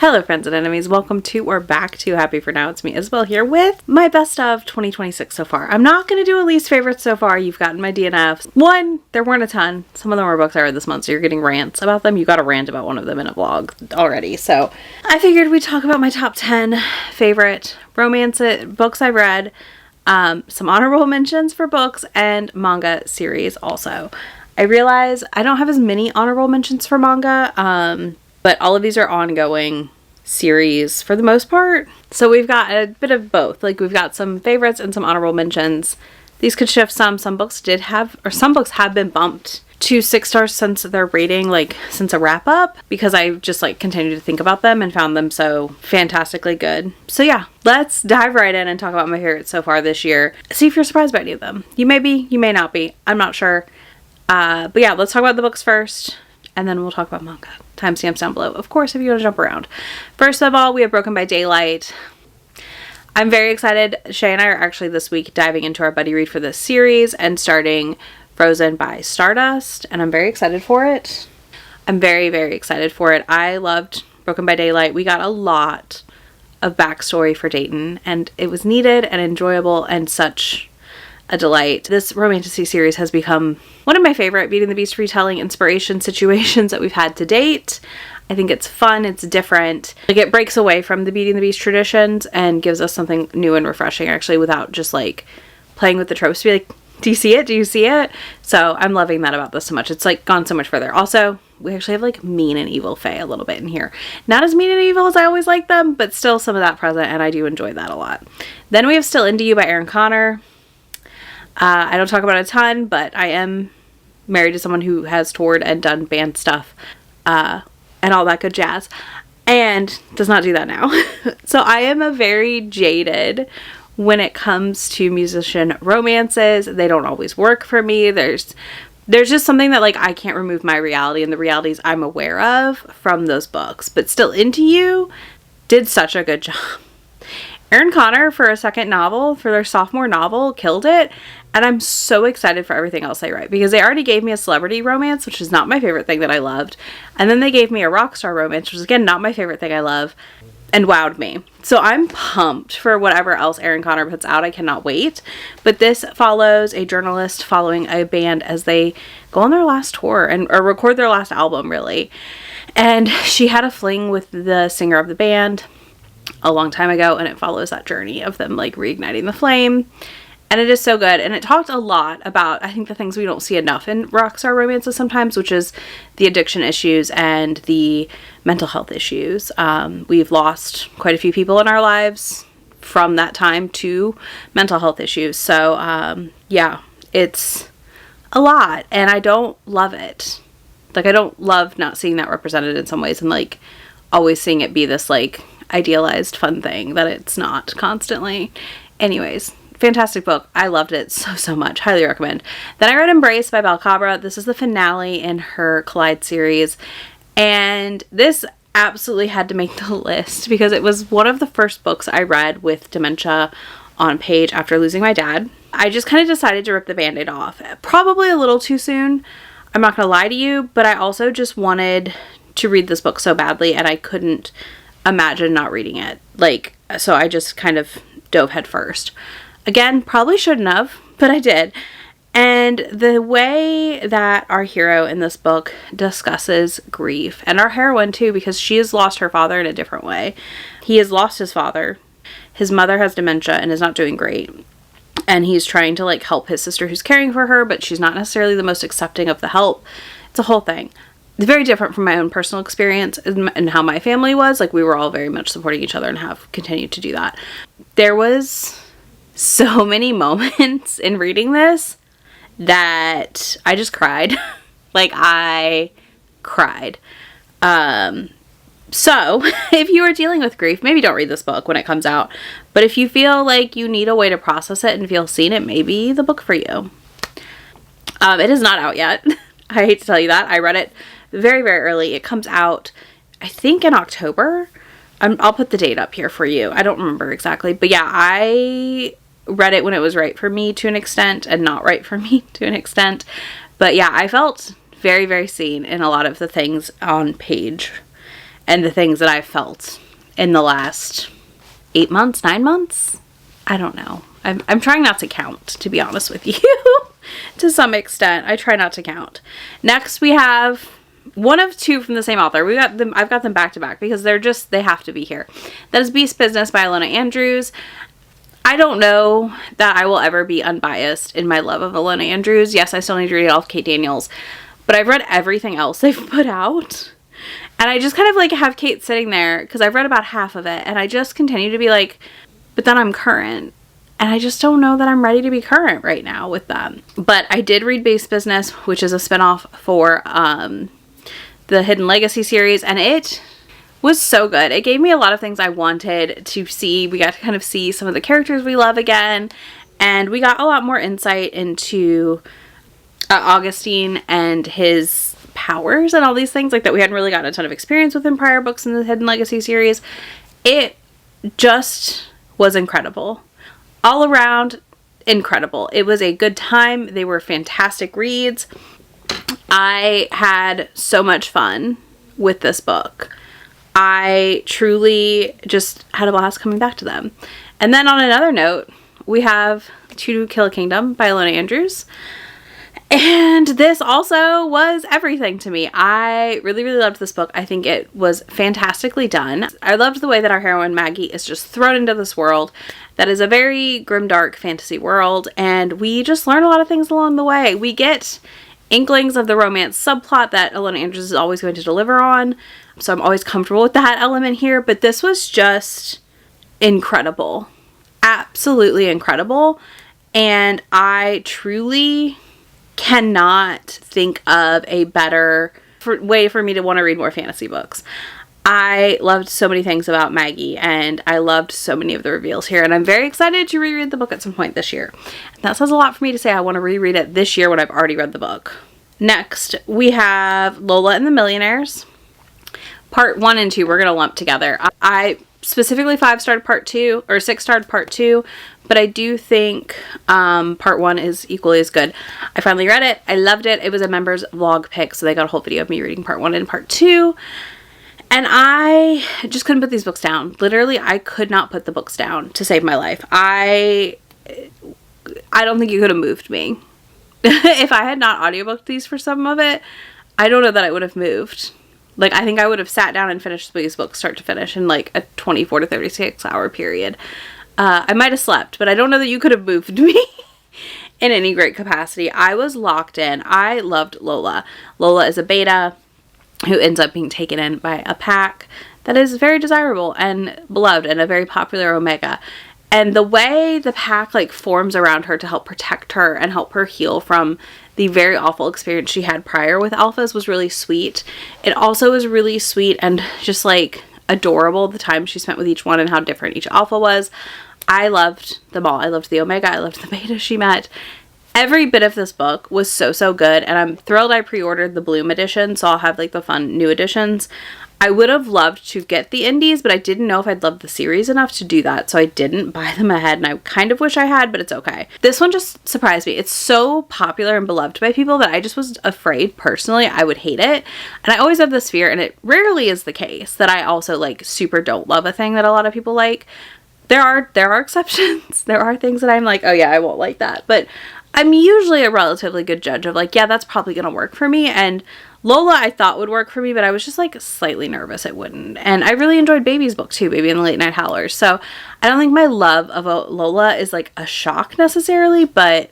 Hello friends and enemies, welcome to or back to Happy For Now. It's me Isabel here with my best of 2026 so far. I'm not going to do a least favorite so far. You've gotten my DNFs. One, there weren't a ton. Some of them were books I read this month, so you're getting rants about them. You got a rant about one of them in a vlog already. So I figured we'd talk about my top 10 favorite romance books I've read, some honorable mentions for books, and manga series also. I realize I don't have as many honorable mentions for manga, but all of these are ongoing series for the most part. So we've got a bit of both. Like, we've got some favorites and some honorable mentions. These could shift some. Some books did have, or some books have been bumped to 6 stars since their rating, like since a wrap up, because I just like continued to think about them and found them so fantastically good. So yeah, let's dive right in and talk about my favorites so far this year. See if you're surprised by any of them. You may be, you may not be. I'm not sure. But yeah, let's talk about the books first, and then we'll talk about manga. Timestamps down below, of course, if you want to jump around. First of all, we have Broken by Daylight. I'm very excited. Shay and I are actually this week diving into our buddy read for this series and starting Frozen by Stardust, and I'm very excited for it. I'm very, very excited for it. I loved Broken by Daylight. We got a lot of backstory for Dayton, and it was needed and enjoyable and such a delight. This romantasy series has become one of my favorite Beauty and the Beast retelling inspiration situations that we've had to date. I think it's fun, it's different. Like, it breaks away from the Beauty and the Beast traditions and gives us something new and refreshing, actually, without just like playing with the tropes to be like, do you see it? Do you see it? So I'm loving that about this so much. It's like gone so much further. Also, we actually have like mean and evil fae a little bit in here. Not as mean and evil as I always like them, but still some of that present, and I do enjoy that a lot. Then we have Still Into You by Erin Connor. I don't talk about it a ton, but I am married to someone who has toured and done band stuff, and all that good jazz, and does not do that now. So I am a very jaded when it comes to musician romances. They don't always work for me. There's just something that like I can't remove my reality and the realities I'm aware of from those books. But Still Into You did such a good job. Erin Connor, for a second novel, for their sophomore novel, killed it. And I'm so excited for everything else they write, because they already gave me a celebrity romance, which is not my favorite thing that I loved. And then they gave me a rock star romance, which is again not my favorite thing I love, and wowed me. So I'm pumped for whatever else Erin Connor puts out. I cannot wait. But this follows a journalist following a band as they go on their last tour or record their last album, really. And she had a fling with the singer of the band a long time ago, and it follows that journey of them like reigniting the flame. And it is so good. And it talked a lot about, I think, the things we don't see enough in rock star romances sometimes, which is the addiction issues and the mental health issues. We've lost quite a few people in our lives from that time to mental health issues. So, yeah, it's a lot. And I don't love it. Like, I don't love not seeing that represented in some ways, and like always seeing it be this like idealized fun thing that it's not constantly. Anyways, fantastic book. I loved it so much. Highly recommend. Then I read Embrace by Belle Cabra. This is the finale in her Collide series, and this absolutely had to make the list because it was one of the first books I read with dementia on page after losing my dad. I just kind of decided to rip the band-aid off. Probably a little too soon, I'm not gonna lie to you, but I also just wanted to read this book so badly, and I couldn't imagine not reading it. Like, so I just kind of dove head first. Again, probably shouldn't have, but I did. And the way that our hero in this book discusses grief, and our heroine too, because she has lost her father in a different way. He has lost his father. His mother has dementia and is not doing great. And he's trying to like help his sister who's caring for her, but she's not necessarily the most accepting of the help. It's a whole thing. It's very different from my own personal experience and how my family was. Like, we were all very much supporting each other and have continued to do that. There was so many moments in reading this that I just cried. Like, I cried. So if you are dealing with grief, maybe don't read this book when it comes out. But if you feel like you need a way to process it and feel seen, it may be the book for you. It is not out yet. I hate to tell you that. I read it very, very early. It comes out, I think, in October. I'll put the date up here for you. I don't remember exactly. But yeah, I read it when it was right for me to an extent and not right for me to an extent. But yeah, I felt very, very seen in a lot of the things on page. and the things that I've felt in the last 8 months, 9 months. I don't know. I'm trying not to count, to be honest with you. To some extent, I try not to count. Next, we have one of two from the same author. I've got them back to back because they have to be here. That is Beast Business by Ilona Andrews. I don't know that I will ever be unbiased in my love of Ilona Andrews. Yes, I still need to read all of Kate Daniels, but I've read everything else they've put out. And I just kind of like have Kate sitting there because I've read about half of it, and I just continue to be like, but then I'm current. And I just don't know that I'm ready to be current right now with them. But I did read Beast Business, which is a spinoff for the Hidden Legacy series, and it was so good. It gave me a lot of things I wanted to see. We got to kind of see some of the characters we love again, and we got a lot more insight into Augustine and his powers and all these things like that we hadn't really gotten a ton of experience with in prior books in the Hidden Legacy series. It just was incredible. All around, incredible. It was a good time. They were fantastic reads. I had so much fun with this book. I truly just had a blast coming back to them. And then on another note, we have To Kill a Kingdom by Ilona Andrews. And this also was everything to me. I really, really loved this book. I think it was fantastically done. I loved the way that our heroine Maggie is just thrown into this world that is a very grimdark fantasy world, and we just learn a lot of things along the way. We get inklings of the romance subplot that Ilona Andrews is always going to deliver on, so I'm always comfortable with that element here, but this was just incredible. Absolutely incredible. And I truly cannot think of a better way for me to want to read more fantasy books. I loved so many things about Maggie, and I loved so many of the reveals here, and I'm very excited to reread the book at some point this year. And that says a lot for me to say I want to reread it this year when I've already read the book. Next, we have Lola and the Millionaires. Part 1 and 2 we're going to lump together. I specifically 5-starred part 2, or 6-starred part 2, but I do think part 1 is equally as good. I finally read it. I loved it. It was a member's vlog pick, so they got a whole video of me reading part 1 and part 2. And I just couldn't put these books down. Literally, I could not put the books down to save my life. I don't think you could have moved me. If I had not audiobooked these for some of it, I don't know that I would have moved. Like, I think I would have sat down and finished these books start to finish in like a 24 to 36 hour period. I might have slept, but I don't know that you could have moved me in any great capacity. I was locked in. I loved Lola. Lola is a beta who ends up being taken in by a pack that is very desirable and beloved, and a very popular Omega. And the way the pack like forms around her to help protect her and help her heal from the very awful experience she had prior with alphas was really sweet. It also was really sweet and just like adorable, the time she spent with each one and how different each alpha was. I loved them all. I loved the Omega. I loved the beta she met. Every bit of this book was so, so good, and I'm thrilled I pre-ordered the Bloom edition, so I'll have like the fun new editions. I would have loved to get the indies, but I didn't know if I'd love the series enough to do that, so I didn't buy them ahead, and I kind of wish I had, but it's okay. This one just surprised me. It's so popular and beloved by people that I just was afraid, personally, I would hate it. And I always have this fear, and it rarely is the case, that I also like super don't love a thing that a lot of people like. There are exceptions. There are things that I'm like, oh yeah, I won't like that. But I'm usually a relatively good judge of like, yeah, that's probably going to work for me. And Lola I thought would work for me, but I was just like slightly nervous it wouldn't. And I really enjoyed Baby's book too, Baby and the Late Night Howlers. So I don't think my love of Lola is like a shock necessarily, but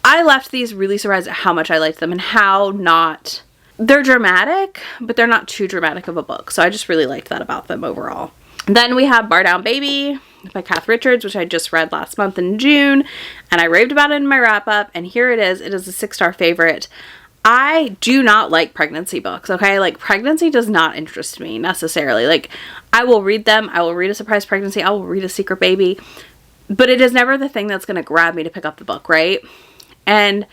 I left these really surprised at how much I liked them and how not... They're dramatic, but they're not too dramatic of a book. So I just really liked that about them overall. Then we have Bar Down Baby by Kath Richards, which I just read last month in June, and I raved about it in my wrap-up, and here it is. It is a 6-star favorite. I do not like pregnancy books, okay? Like, pregnancy does not interest me necessarily. Like, I will read them. I will read a surprise pregnancy. I will read a secret baby, but it is never the thing that's going to grab me to pick up the book, right? And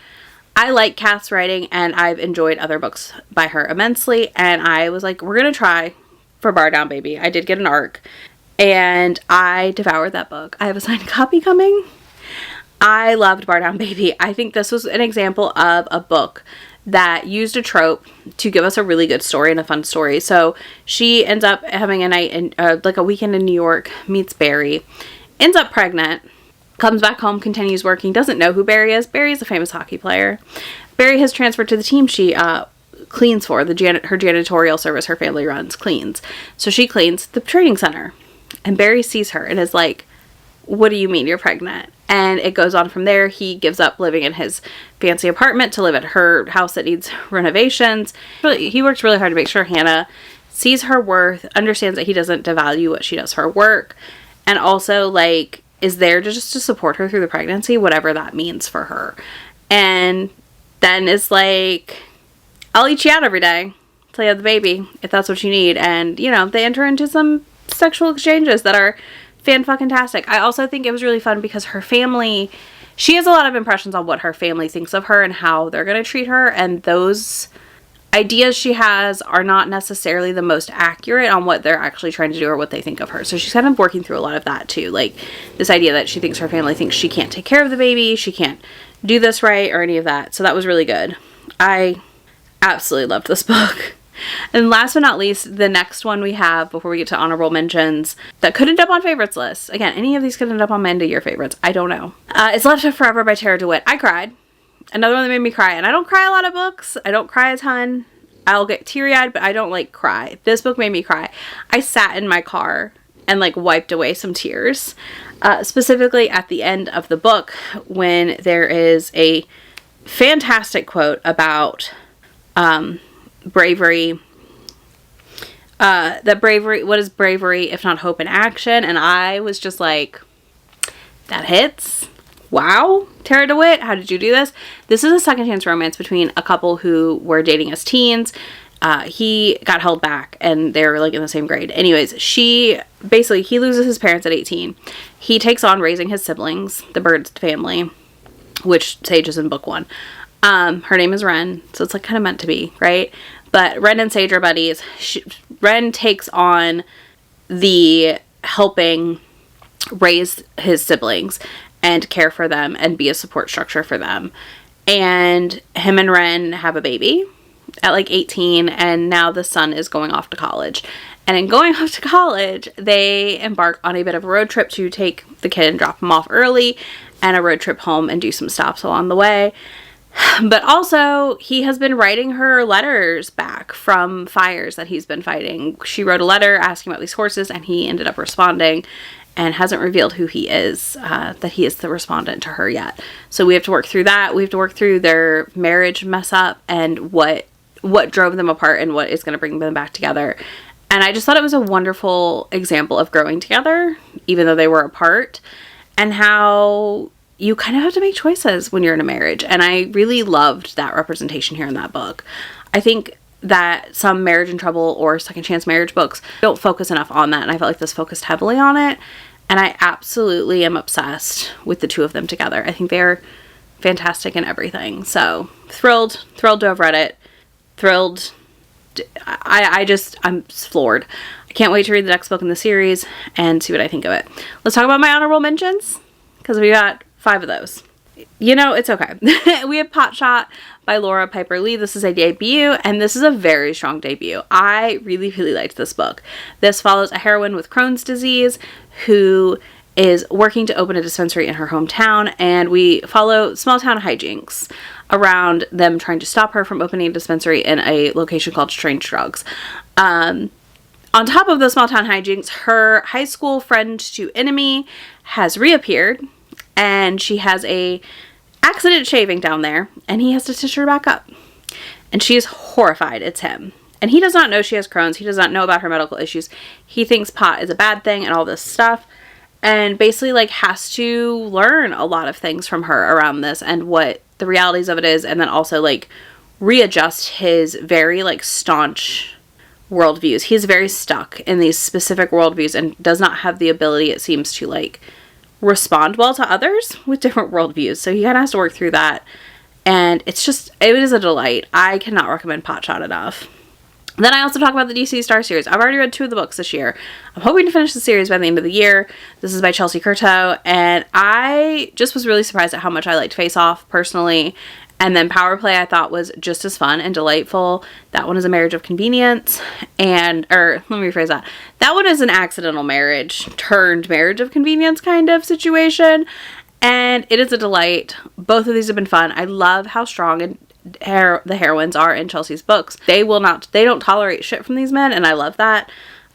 I like Kath's writing, and I've enjoyed other books by her immensely, and I was like, we're going to try for Bar Down Baby. I did get an ARC, and I devoured that book. I have a signed copy coming. I loved Bar Down Baby. I think this was an example of a book that used a trope to give us a really good story and a fun story. So she ends up having a night in like a weekend in New York, meets Barry, ends up pregnant, comes back home, continues working, doesn't know who Barry is. Barry is a famous hockey player. Barry has transferred to the team she cleans for, her janitorial service her family runs, cleans. So she cleans the training center. And Barry sees her and is like, what do you mean you're pregnant? And it goes on from there. He gives up living in his fancy apartment to live at her house that needs renovations. He works really hard to make sure Hannah sees her worth, understands that he doesn't devalue what she does for work, and also, like, is there just to support her through the pregnancy, whatever that means for her. And then is like, I'll eat you out every day till you have the baby, if that's what you need. And, you know, they enter into some sexual exchanges that are fan-fucking-tastic. I also think it was really fun because her family, she has a lot of impressions on what her family thinks of her and how they're going to treat her, and those ideas she has are not necessarily the most accurate on what they're actually trying to do or what they think of her. So she's kind of working through a lot of that too, like this idea that she thinks her family thinks she can't take care of the baby, she can't do this right, or any of that. So that was really good. I absolutely loved this book. And last but not least, the next one we have before we get to honorable mentions that could end up on favorites lists. Again, any of these could end up on my end of year favorites. I don't know. It's Left Forever by Tara DeWitt. I cried. Another one that made me cry. And I don't cry a lot of books. I don't cry a ton. I'll get teary-eyed, but I don't like cry. This book made me cry. I sat in my car and like wiped away some tears. Specifically at the end of the book when there is a fantastic quote about bravery, what is bravery if not hope in action? And I was just like, that hits. Wow, Tara DeWitt, how did you do this? This is a second chance romance between a couple who were dating as teens. He got held back and they were like in the same grade. Anyways, he loses his parents at 18. He takes on raising his siblings, the Bird family, which Sage is in book 1. Her name is Ren, so it's like kind of meant to be, right? But Ren and Sage are buddies. Ren takes on the helping raise his siblings and care for them and be a support structure for them. And him and Ren have a baby at like 18, and now the son is going off to college. And in going off to college, they embark on a bit of a road trip to take the kid and drop him off early, and a road trip home and do some stops along the way. But also, he has been writing her letters back from fires that he's been fighting. She wrote a letter asking about these horses, and he ended up responding and hasn't revealed who he is, that he is the respondent to her yet. So we have to work through that. We have to work through their marriage mess up and what drove them apart and what is going to bring them back together. And I just thought it was a wonderful example of growing together, even though they were apart, and how you kind of have to make choices when you're in a marriage. And I really loved that representation here in that book. I think that some marriage in trouble or second chance marriage books don't focus enough on that, and I felt like this focused heavily on it, and I absolutely am obsessed with the two of them together. I think they're fantastic in everything. So thrilled to have read it. Thrilled. I'm floored. I can't wait to read the next book in the series and see what I think of it. Let's talk about my honorable mentions, because we got 5 of those. You know, it's okay. We have Potshot by Laura Piper Lee. This is a debut, and this is a very strong debut. I really, really liked this book. This follows a heroine with Crohn's disease who is working to open a dispensary in her hometown, and we follow small town hijinks around them trying to stop her from opening a dispensary in a location called Strange Drugs. On top of the small town hijinks, her high school friend to enemy has reappeared, and she has a accident shaving down there, and he has to stitch her back up. And she is horrified it's him. And he does not know she has Crohn's. He does not know about her medical issues. He thinks pot is a bad thing and all this stuff. And basically, like, has to learn a lot of things from her around this and what the realities of it is. And then also, like, readjust his very, like, staunch worldviews. He's very stuck in these specific worldviews and does not have the ability, it seems, to, like, respond well to others with different worldviews. So he kind of has to work through that. And it is a delight. I cannot recommend Potshot enough. Then I also talk about the DC Star series. I've already read 2 of the books this year. I'm hoping to finish the series by the end of the year. This is by Chelsea Curto, and I just was really surprised at how much I liked Face Off personally, And then Power Play I thought was just as fun and delightful. That one is a marriage of convenience. Or let me rephrase that. That one is an accidental marriage turned marriage of convenience kind of situation. And it is a delight. Both of these have been fun. I love how strong the heroines are in Chelsea's books. They don't tolerate shit from these men, and I love that.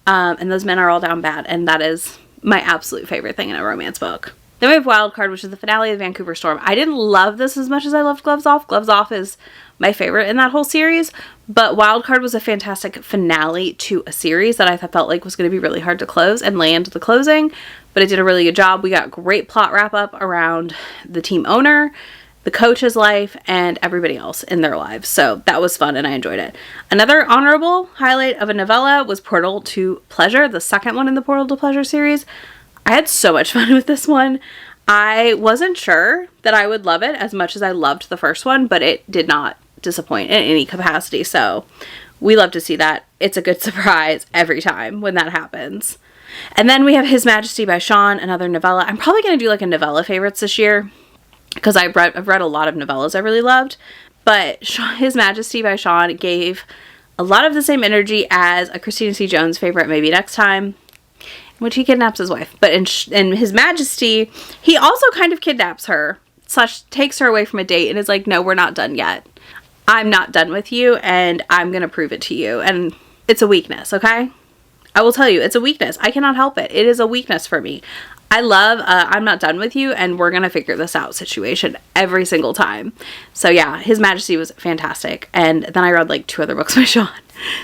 And those men are all down bad, and that is my absolute favorite thing in a romance book. Then we have Wildcard, which is the finale of Vancouver Storm. I didn't love this as much as I loved Gloves Off. Gloves Off is my favorite in that whole series, but Wildcard was a fantastic finale to a series that I felt like was going to be really hard to close and land the closing, but it did a really good job. We got great plot wrap up around the team owner, the coach's life, and everybody else in their lives. So that was fun and I enjoyed it. Another honorable highlight of a novella was Portal to Pleasure, the second one in the Portal to Pleasure series. I had so much fun with this one. I wasn't sure that I would love it as much as I loved the first one, but it did not disappoint in any capacity. So we love to see that. It's a good surprise every time when that happens. And then we have His Majesty by Sean, another novella. I'm probably going to do like a novella favorites this year because I've read a lot of novellas I really loved. But His Majesty by Sean gave a lot of the same energy as a Christina C. Jones favorite, Maybe Next Time, in which he kidnaps his wife. But in His Majesty, he also kind of kidnaps her, / takes her away from a date and is like, no, we're not done yet. I'm not done with you, and I'm going to prove it to you. And it's a weakness, okay? I will tell you, it's a weakness. I cannot help it. It is a weakness for me. I love I'm not done with you, and we're going to figure this out situation every single time. So yeah, His Majesty was fantastic. And then I read like 2 other books by Sean.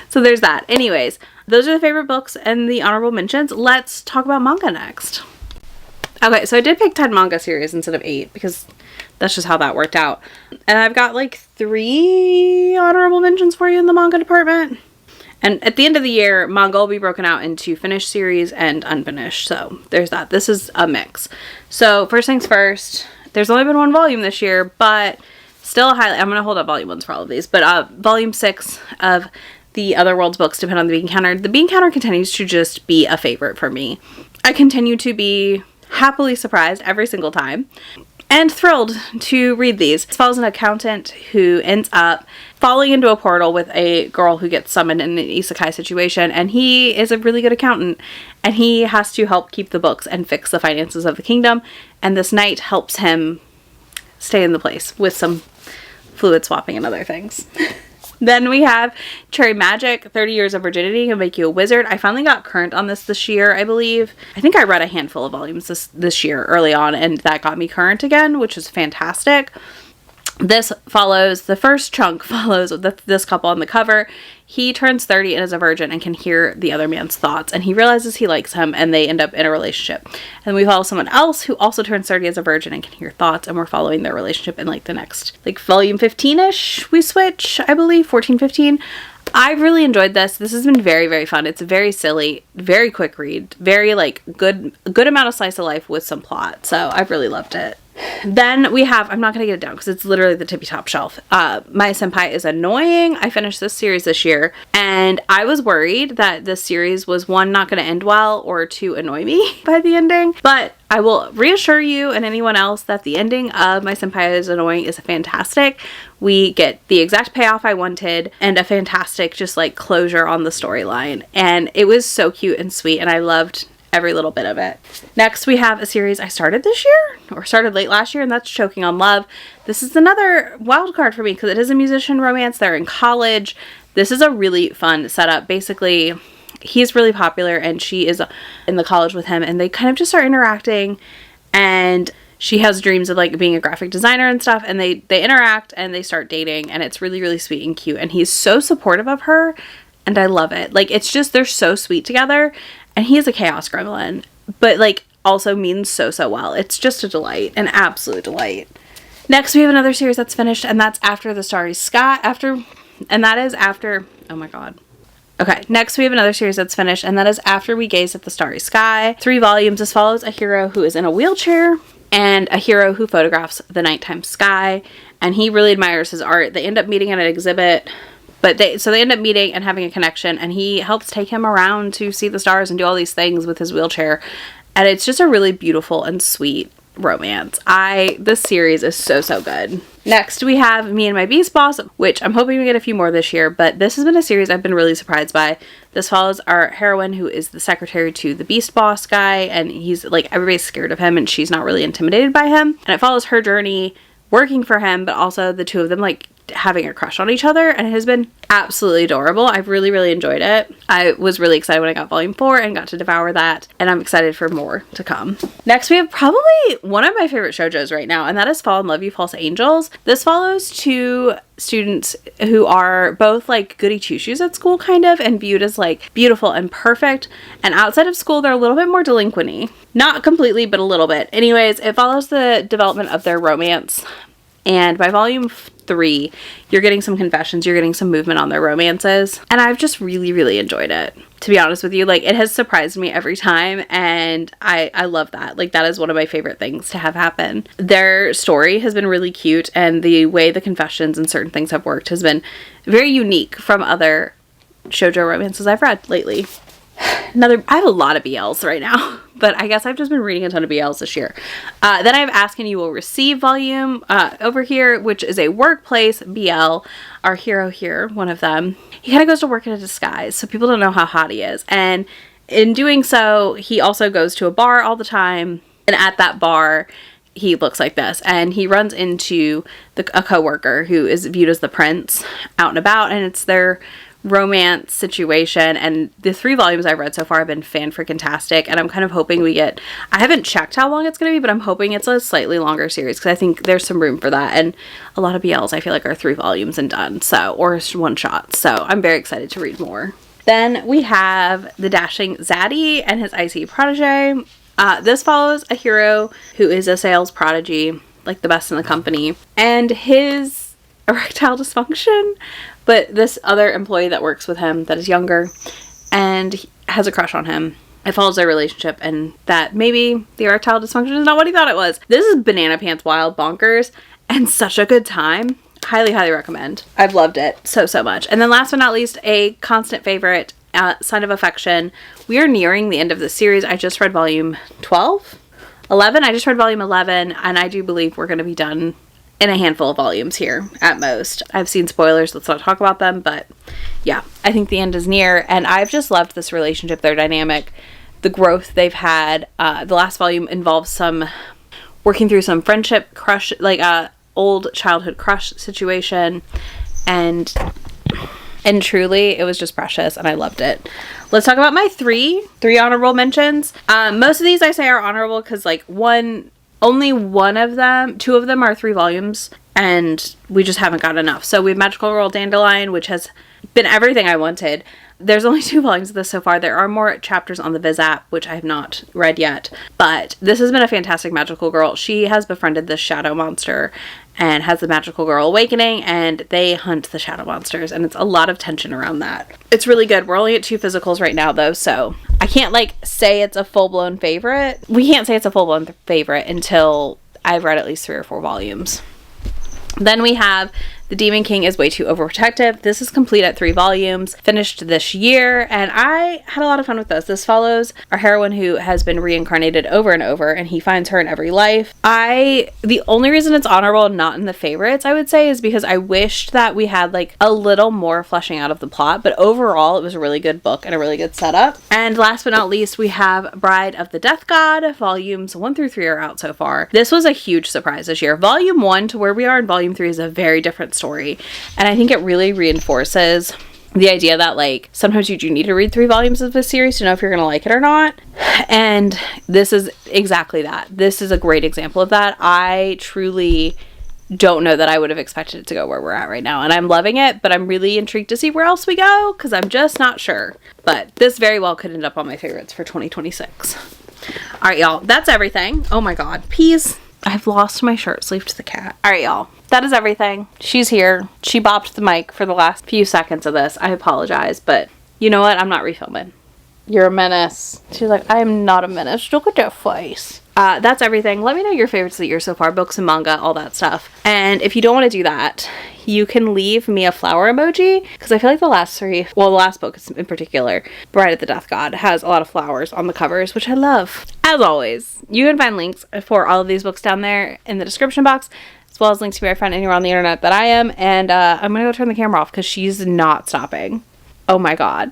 So there's that. Anyways, those are the favorite books and the honorable mentions. Let's talk about manga next. Okay, so I did pick 10 manga series instead of 8 because that's just how that worked out. And I've got like 3 honorable mentions for you in the manga department. And at the end of the year, manga will be broken out into finished series and unfinished. So there's that. This is a mix. So first things first, there's only been 1 volume this year, but still a highlight. I'm going to hold up volume 1s for all of these. But volume 6 of the Other Worlds books depend on the Bean Counter. The Bean Counter continues to just be a favorite for me. I continue to be happily surprised every single time and thrilled to read these. It follows an accountant who ends up falling into a portal with a girl who gets summoned in an isekai situation, and he is a really good accountant, and he has to help keep the books and fix the finances of the kingdom, and this knight helps him stay in the place with some fluid swapping and other things. Then we have Cherry Magic, 30 Years of Virginity Can Make You a Wizard. I finally got current on this year, I believe. I think I read a handful of volumes this year early on, and that got me current again, which is fantastic. This follows, the first chunk follows this couple on the cover. He turns 30 and is a virgin and can hear the other man's thoughts, and he realizes he likes him, and they end up in a relationship. And we follow someone else who also turns 30 as a virgin and can hear thoughts, and we're following their relationship in like the next, like volume 15-ish we switch, I believe, 14, 15. I really enjoyed this. This has been very, very fun. It's very silly, very quick read, very like good amount of slice of life with some plot. So I've really loved it. Then we have, I'm not going to get it down because it's literally the tippy top shelf. My Senpai is Annoying. I finished this series this year, and I was worried that this series was 1, not going to end well, or 2, annoy me by the ending. But I will reassure you and anyone else that the ending of My Senpai is Annoying is fantastic. We get the exact payoff I wanted and a fantastic just like closure on the storyline. And it was so cute and sweet, and I loved every little bit of it. Next, we have a series I started this year, or started late last year, and that's Choking on Love. This is another wild card for me because it is a musician romance. They're in college. This is a really fun setup. Basically, he's really popular and she is in the college with him, and they kind of just start interacting, and she has dreams of like being a graphic designer and stuff, and they interact and they start dating, and it's really, really sweet and cute, and he's so supportive of her, and I love it. Like, it's just, they're so sweet together. And he is a chaos gremlin, but like also means so well. It's just a delight, an absolute delight. Next, we have another series that's finished, and that's After the Starry Sky. Oh my god. Okay, next we have another series that's finished, and that is After We Gaze at the Starry Sky. 3 volumes. This follows a hero who is in a wheelchair and a hero who photographs the nighttime sky, and he really admires his art. They end up meeting at an exhibit. But they end up meeting and having a connection, and he helps take him around to see the stars and do all these things with his wheelchair. And it's just a really beautiful and sweet romance. This series is so good. Next, we have Me and My Beast Boss, which I'm hoping we get a few more this year, but this has been a series I've been really surprised by. This follows our heroine, who is the secretary to the Beast Boss guy, and he's like, everybody's scared of him, and she's not really intimidated by him. And it follows her journey working for him, but also the two of them like having a crush on each other, and it has been absolutely adorable. I've really enjoyed it. I was really excited when I got volume 4 and got to devour that, and I'm excited for more to come. Next, we have probably one of my favorite shoujos right now, and that is Fall in Love You False Angels. This follows two students who are both like goody two-shoes at school kind of, and viewed as like beautiful and perfect, and outside of school they're a little bit more delinquent-y. Not completely, but a little bit. Anyways, it follows the development of their romance, and by volume 3, you're getting some confessions, you're getting some movement on their romances, and I've just really enjoyed it. To be honest with you, like, it has surprised me every time, and I love that. Like, that is one of my favorite things to have happen. Their story has been really cute, and the way the confessions and certain things have worked has been very unique from other shoujo romances I've read lately. I have a lot of BLs right now, but I guess I've just been reading a ton of BLs this year. Then I have Ask and You Will Receive volume over here, which is a workplace BL. Our hero here, one of them, he kind of goes to work in a disguise, so people don't know how hot he is. And in doing so, he also goes to a bar all the time, and at that bar, he looks like this, and he runs into a coworker who is viewed as the prince out and about, and it's their romance situation. And the 3 volumes I've read so far have been fan-freaking-tastic, and I'm kind of hoping we get, I haven't checked how long it's going to be, but I'm hoping it's a slightly longer series, because I think there's some room for that. And a lot of BLs I feel like are 3 volumes and done, so, or one shot, so I'm very excited to read more. Then we have The Dashing Zaddy and his icy protege. This follows a hero who is a sales prodigy, like the best in the company, and his erectile dysfunction, but this other employee that works with him that is younger and has a crush on him. It follows their relationship, and that maybe the erectile dysfunction is not what he thought it was. This is banana pants wild bonkers and such a good time. Highly recommend. I've loved it so much. And then last but not least, a constant favorite, Sign of Affection. We are nearing the end of the series. I just read volume 11. I just read volume 11, and I do believe we're going to be done in a handful of volumes here at most. I've seen spoilers, let's not talk about them, but yeah, I think the end is near, and I've just loved this relationship, their dynamic, the growth they've had. The last volume involves some working through some friendship crush, like old childhood crush situation, and truly it was just precious, and I loved it. Let's talk about my three honorable mentions. Most of these I say are honorable because like only two of them are 3 volumes, and we just haven't got enough. So we have Magical Girl Dandelion, which has been everything I wanted. There's only 2 volumes of this so far. There are more chapters on the Viz app, which I have not read yet, but this has been a fantastic magical girl. She has befriended this shadow monster and has the magical girl awakening, and they hunt the shadow monsters, and it's a lot of tension around that. It's really good. We're only at 2 physicals right now though, so I can't like say it's a full-blown favorite. We can't say it's a full-blown favorite until I've read at least 3 or 4 volumes. Then we have The Demon King is Way Too Overprotective. This is complete at 3 volumes, finished this year, and I had a lot of fun with this. This follows our heroine who has been reincarnated over and over, and he finds her in every life. The only reason it's honorable and not in the favorites, I would say, is because I wished that we had like a little more fleshing out of the plot, but overall it was a really good book and a really good setup. And last but not least, we have Bride of the Death God. Volumes 1 through 3 are out so far. This was a huge surprise this year. Volume 1 to where we are in Volume 3 is a very different story, and I think it really reinforces the idea that like sometimes you do need to read 3 volumes of this series to know if you're gonna like it or not, and this is exactly that. This is a great example of that. I truly don't know that I would have expected it to go where we're at right now, and I'm loving it, but I'm really intrigued to see where else we go because I'm just not sure. But this very well could end up on my favorites for 2026. All right, y'all, that's everything. Oh my god, peas. I've lost my shirt sleeve to the cat. All right, y'all, that is everything. She's here. She bopped the mic for the last few seconds of this. I apologize, but you know what? I'm not refilming. You're a menace. She's like, I am not a menace. Look at that face. That's everything. Let me know your favorites of the year so far, books and manga, all that stuff. And if you don't want to do that, you can leave me a flower emoji, because I feel like the last book in particular, Bride of the Death God, has a lot of flowers on the covers, which I love. As always, you can find links for all of these books down there in the description box, as well as links to where I find anywhere on the internet that I am. And I'm gonna go turn the camera off because she's not stopping. Oh my god.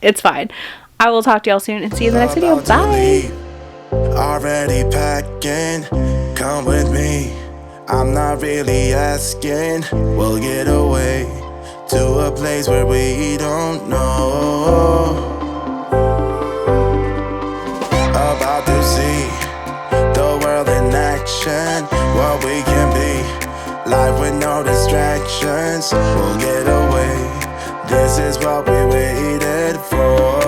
It's fine. I will talk to y'all soon and see you in the next video. Bye! Already packing, come with me. I'm not really asking. We'll get away to a place where we don't know. About to see the world in action, what we can be. Life with no distractions. We'll get away. This is what we waited for.